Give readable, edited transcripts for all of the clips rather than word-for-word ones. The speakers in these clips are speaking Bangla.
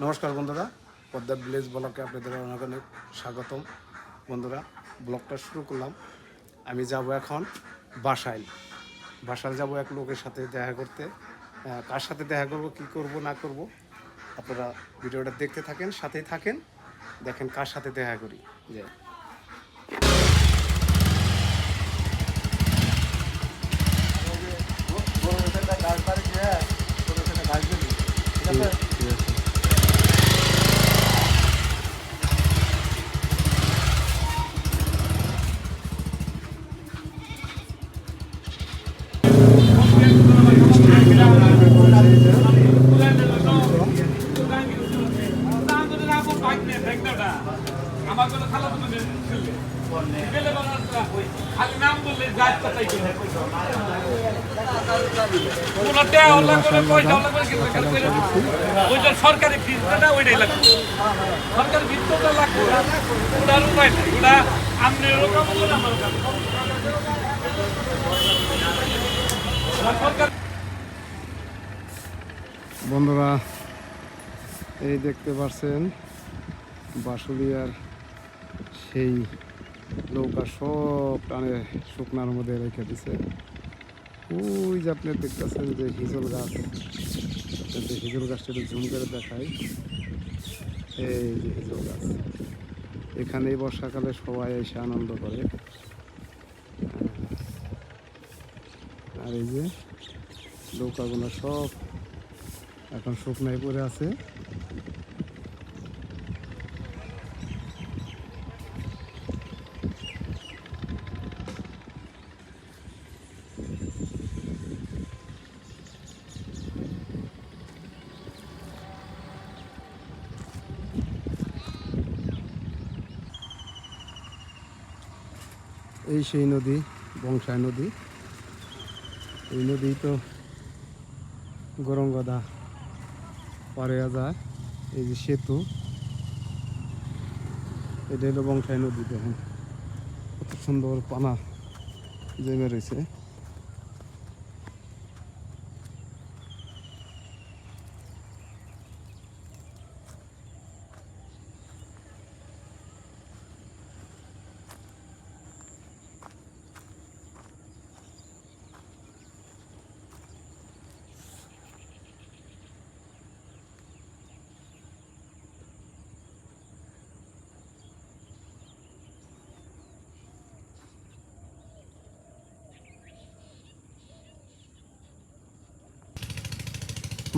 নমস্কার বন্ধুরা, পদ্মা ভিলেজ ব্লকে আপনাদের অনেক অনেক স্বাগতম। বন্ধুরা, ব্লগটা শুরু করলাম। আমি যাব এখন বাসায় যাব এক লোকের সাথে দেখা করতে। কার সাথে দেখা করব, কি করব না করব, আপনারা ভিডিওটা দেখতে থাকেন, সাথেই থাকেন, দেখেন কার সাথে দেখা করি। যে আমার কোনো খালা তো খালি নাম বললে সরকারি ফিজটা ওইটাই লাগবে, সরকারি ফিজটা লাগবে, ওটার উপায় নেই, ওটা আপনি বন্ধুরা এই দেখতে পাচ্ছেন বাঁশুলিয়ার সেই নৌকা সব টানে শুকনার মধ্যে রেখে দিছে। ওই যে আপনি দেখতেছেন যে হিজল গাছ, আপনাদের হিজল গাছটা একটু ঝুম করে দেখাই। এই যে হিজল গাছ, এখানেই বর্ষাকালে সবাই এসে আনন্দ করে। আর এই যে নৌকাগুলো সব এখন শুকনায় পড়ে আছে। এই সেই নদী, বংশাই নদী। এই নদী তো গরঙ্গদা পারে যায়। এই যে সেতু, এটা হলো বংশাই নদী। দেখেন কত সুন্দর পানা জমে রয়েছে।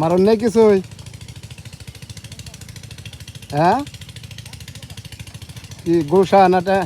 মারণ নেই কিছুই, হ্যাঁ কি গোসা নাটা?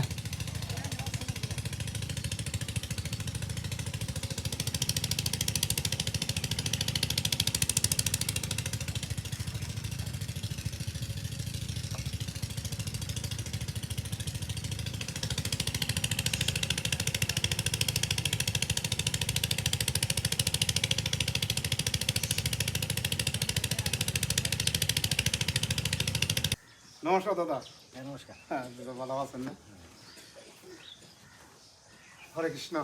নমস্কার দাদা। নমস্কার। হ্যাঁ দাদা, ভালো আছেন না? হরে কৃষ্ণ।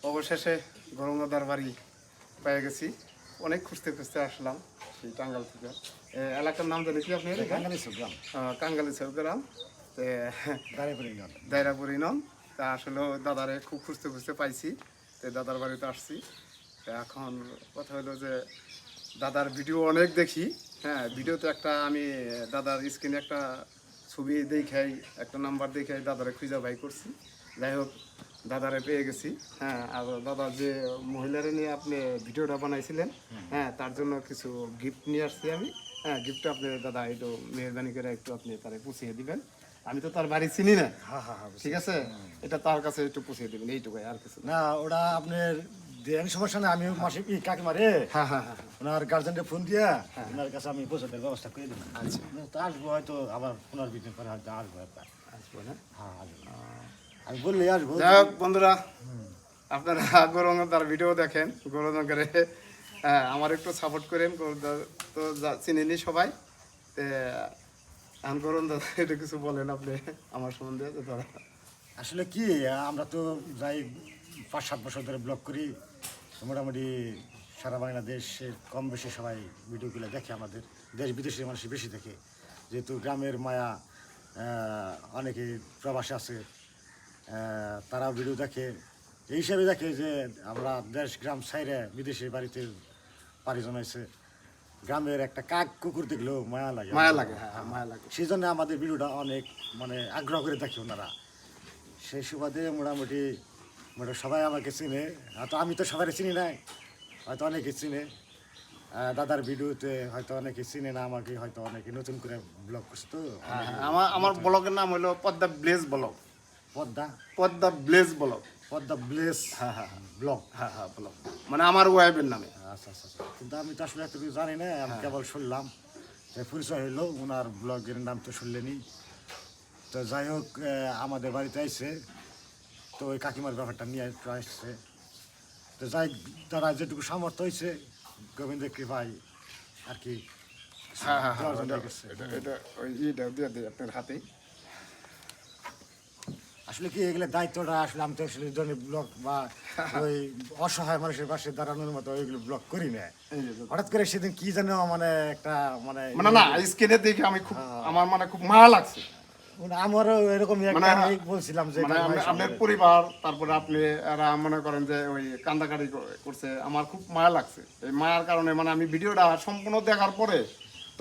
অবশেষে গরঙ্গদার বাড়ি পেয়ে গেছি। অনেক খুঁজতে খুঁজতে আসলাম সেই টাঙ্গাল থেকে। এলাকার নাম জানি কি আপনি? কাঙ্গালি গ্রাম, দায়রাপুর ইউনিয়ন। তা আসলে দাদারে খুব খুঁজতে খুঁজতে পাইছি, তো দাদার বাড়িতে আসছি। তো এখন কথা হলো যে দাদার ভিডিও অনেক দেখি। হ্যাঁ, ভিডিওতে একটা আমি দাদার স্ক্রিনে একটা ছবি দেখাই, একটা নাম্বার দেখাই দাদারে খুঁজা বাই করছি। যাই হোক, দাদারে পেয়ে গেছি। হ্যাঁ, আর দাদা যে মহিলারে নিয়ে আপনি ভিডিওটা বানাইছিলেন, হ্যাঁ, তার জন্য কিছু গিফট নিয়ে আসছি আমি। হ্যাঁ, গিফটটা আপনি দাদা একটু মেহরবানি করে একটু আপনি তারে পুষিয়ে দিবেন। আমি তো তার বাড়ি চিনি না। ঠিক আছে, এটা তার কাছে একটু পুষিয়ে দিবেন, এইটুকুই, আর কিছু না। ওটা আপনার দেন সমস্যা না। আমি মাসে কাকিমারে ওনার গার্জেনকে ফোন দিয়ে ওনার কাছে আমি পৌঁছাতে ব্যবস্থা করে দেবো। আচ্ছা, তো আসবো হয়তো আবার পুনর্বিজন করে হয়তো আসবো একবার। আসবো না? হ্যাঁ আসবো, আমি বললে আসবো। যাই হোক বন্ধুরা, আপনারা গৌরঙ্গদার ভিডিও দেখেন, গৌরঙ্গের আমার একটু সাপোর্ট করেন। তো চিনেনি সবাই। তো এখন গৌরঙ্গদা এটা কিছু বলেন আপনি আমার সম্বন্ধে। আসলে কি, আমরা তো যাই 5-7 বছর ধরে ব্লগ করি, মোটামুটি সারা বাংলাদেশের কম বেশি সবাই ভিডিওগুলো দেখে, আমাদের দেশ বিদেশের মানুষ বেশি দেখে, যেহেতু গ্রামের মায়া অনেকে প্রবাসে আছে, তারাও ভিডিও দেখে। এই হিসাবে দেখে যে আমরা দেশ গ্রাম ছাইরে বিদেশে বাড়িতে পাড়ি জমাইছে, গ্রামের একটা কাক কুকুর দেখলেও মায়া লাগে, মায়া লাগে, হ্যাঁ মায়া লাগে। সেই জন্য আমাদের ভিডিওটা অনেক মানে আগ্রহ করে দেখে ওনারা। সেই সুবাদে মোটামুটি সবাই আমাকে চিনে, হয়তো আমি তো সবাই চিনি নাই, হয়তো অনেকে চিনে। দাদার ভিডিওতে হয়তো অনেকে চিনে না আমাকে, হয়তো অনেকে নতুন করে ব্লগ করছে। তো আমার ব্লগের নাম হলো Padma bless blog. Padma bless blog. Padma bless blog. হ্যাঁ ব্লগ মানে আমার ওয়াইফের নামে। আচ্ছা আচ্ছা আচ্ছা। কিন্তু আমি তো আসলে এত কিছু জানি না, আমি কেবল শুনলাম যে পরিচয় হইলো, ওনার ব্লগের নাম তো শুনলেনি। তো যাই হোক, আমাদের বাড়িতে আইসে, তো ওই কাকিমার ব্যাপারটা নিয়ে একটু আসছে। তো যাই, তারা যেটুকু সামর্থ্য হয়েছে গোবিন্দ কৃপায় আর কি। হ্যাঁ এটা ওই ইটা দিয়ে দিই আপনার হাতে। আসলে কি এগুলো দায়িত্বটা আসলে আমি তো আসলে ধরনের ব্লগ বা ওই অসহায় মানুষের পাশে দাঁড়ানোর মতো ওইগুলো ব্লগ করি না। হঠাৎ করে সেদিন কি যেন মানে একটা মানে না স্ক্রিনে দেখে আমি খুব আমার মানে খুব মায়া লাগছে। আমারও এরকম বলছিলাম যে আপনার পরিবার, তারপরে আপনি এরা মনে করেন যে ওই কান্দাকাটি করছে, আমার খুব মায়া লাগছে। এই মায়ার কারণে মানে আমি ভিডিওটা সম্পূর্ণ দেখার পরে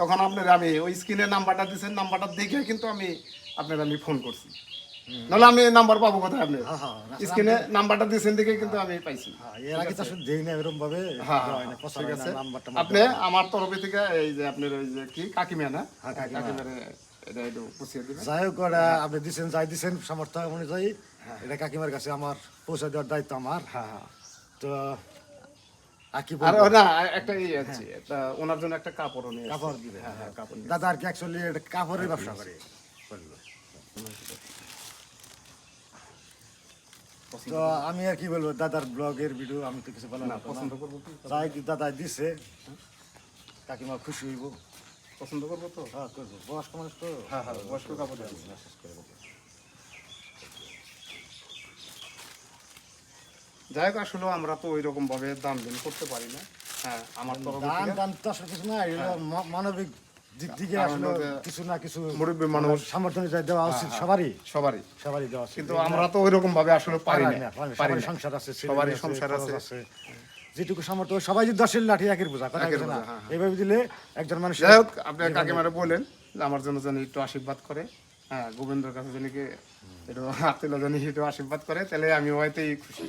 তখন আপনার আমি ওই স্ক্রিনে নাম্বারটা দিয়েছেন, নাম্বারটা দেখে কিন্তু আমি ফোন করছি। নাহলে আমি নাম্বার পাবো কোথায়? আপনি স্ক্রিনে নাম্বারটা দিয়েছেন দেখে কিন্তু আমি পাইছি। ঠিক আছে, আপনি আমার তরফে থেকে এই যে আপনার ওই যে কি কাকিমা না, কাকিমারে এটা একটু পুষিয়ে দিবেন। যাই হোক, আপনি দিচ্ছেন যাই দিচ্ছেন সামর্থ্য অনুযায়ী, এটা কাকিমার কাছে আমার পৌঁছে দেওয়ার দায়িত্ব আমার। তো না একটা আছে, ওনার জন্য একটা কাপড় নিয়ে কাপড় দিবে। হ্যাঁ কাপড় দাদা আর কি অ্যাকচুয়ালি এটা কাপড়ের ব্যবসা করে। তো আমি আর কি বলবো, দাদার ব্লগের ভিডিও আমি তো কিছু বললাম না, পছন্দ করবো কি যাই দাদা দিছে, কাকিমা খুশি হইব। পছন্দ করবো তো? হ্যাঁ করবো, বয়স্ক মানুষ তো। হ্যাঁ বয়স্ক কাপড় যাই হোক, আসলে আমরা তো ওই রকম ভাবে দাম দিন করতে পারি না। হ্যাঁ আমার দাম তো আসলে কিছু না, মানবিক দিক থেকে আসলে কিছু না কিছু মুরব্বী মানুষ সামর্থ্য অনুযায়ী দেওয়া উচিত সবারই সবারই দেওয়া উচিত। কিন্তু আমরা তো ওই রকম ভাবে আসলে পারি না। সবারই সংসার আছে, সবারই সংসার আছে, যেটুকু সামর্থ্য সবাই যদি 10 লাঠি একের বোঝা কথা না, এইভাবে দিলে একজন মানুষ। যাই হোক, আপনি কাকিমারে বলেন আমার জন্য যেন একটু আশীর্বাদ করে। হ্যাঁ গোবিন্দর কাছে যেন কি একটু হাতিল যেন একটু আশীর্বাদ করে, তাহলে আমি হয়তোই খুশি।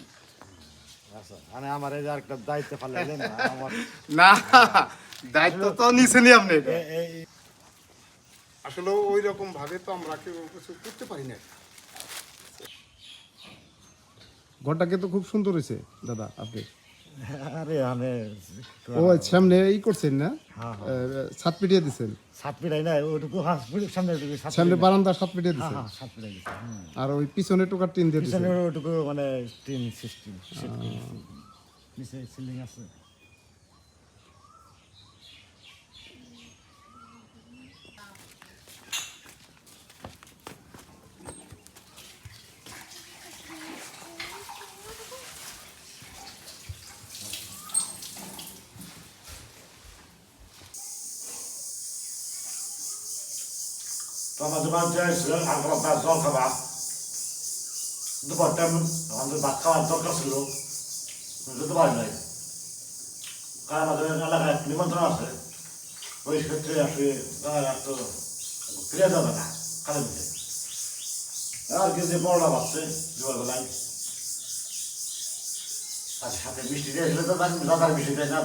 আচ্ছা, মানে আমার এই যে আরেকটা দায়িত্ব ফালাইলেন না, আমার না দায়িত্ব তো নিছেনই আপনি। আসলে ওই রকম ভাবে তো আমরা কেউ কিছু করতে পারি না। ঘরটা কিন্তু খুব সুন্দর হয়েছে দাদা আপনি। আরে ও সামনে ই করছেন না, ছাদ পিটিয়ে দিছেন? ছাদ পিটাই না, ওটুকু সামনে বারান্দা ছাদ পিটিয়ে দিছেন, ছাদ পিটাই দিছে। আর ওই পিছনে টোকার টিন দিয়ে দিছেন। ওটুকু মানে টিন সিস্টেম, নিচে সিলিং আছে। আমাদের বাড়িতে এসে আমরা জল খাবা, দুপুর টাইম আমাদের ভাত খাওয়ার দরকার ছিল, যেতে পারি নাই। কারণ আমাদের এলাকায় নিমন্ত্রণ আছে, ওই ক্ষেত্রে আসলে একটু ফিরে যাবে না কালে দিতে। আর কিন্তু বড়টা বাড়ছে দুপুরবেলায়, আর সাথে মিষ্টি দিয়েছিল তো দাদার মিষ্টি দেয় না,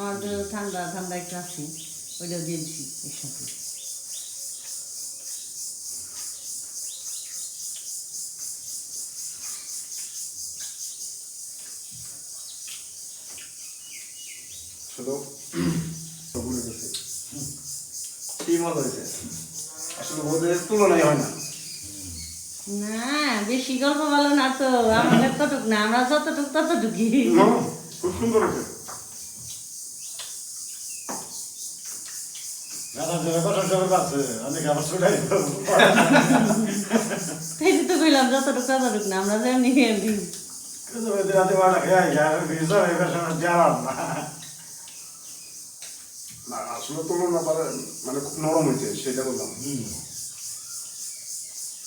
আমাদের ঠান্ডা ঠান্ডা একটু আছে, ওইটা দিয়ে দিচ্ছি এর সাথে। আসলে ওদের তুলনায় হয় না। না বেশি গল্প ভালো না তো, আমাদের ততটুক না, আমরা যতটুক ততটুকুই। খুব সুন্দর হয়েছে। তাই তো কইলাম যতটুক ততটুক না, আমরা যেমনি দিই। কিন্তু রাতে বারোটা খেয়ে যায় ভিজা এবার জানাম না। না আসলে তুলনা করে মানে খুব নরম হয়েছে সেটা বললাম।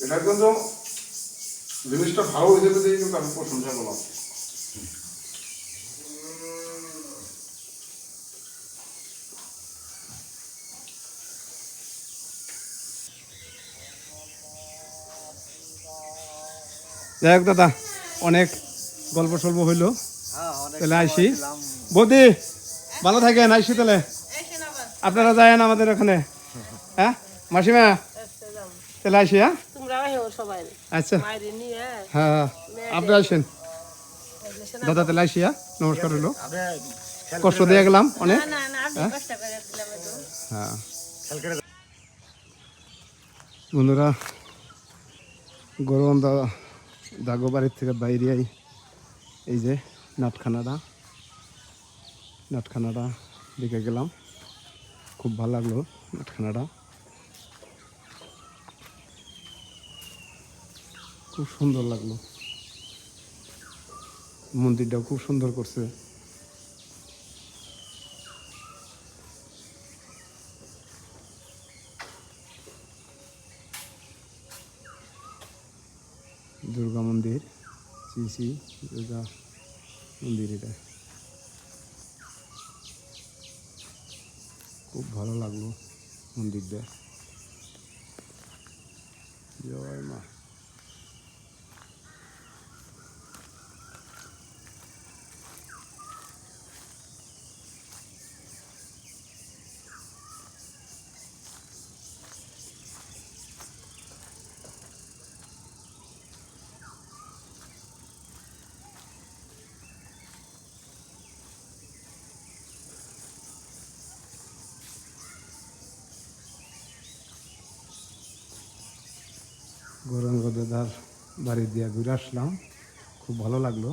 এটা কিন্তু জিনিসটা ভালো হয়েছে বলেই কিন্তু আমি প্রশংসা করলাম। যাই হোক দাদা, অনেক গল্প সল্প হইলো, তাহলে আইসি। বৌদি ভালো থাকেন, আইসি তাহলে। আপনারা যায়েন আমাদের ওখানে, হ্যাঁ মাসিমা, তাহলে আইসি। হ্যাঁ আচ্ছা, হ্যাঁ আপনি আসেন দাদা, তাহলে আইসি। হ্যাঁ নমস্কার হইলো, কষ্ট দিয়ে গেলাম অনেক। হ্যাঁ বন্ধুরা, গরম দাগো বাড়ির থেকে বাইরে আই, এই যে নাটখানাটা দেখে গেলাম, খুব ভালো লাগলো নাটখানাটা, খুব সুন্দর লাগলো, মন্দিরটাও খুব সুন্দর করছে। দুর্গা মন্দির, শ্রী দুর্গা মন্দির, এটা খুব ভালো লাগলো মন্দিরটা। জয় মা। গৌরাঙ্গ দাদার বাড়ি দিয়ে ঘুরে আসলাম, খুব ভালো লাগলো।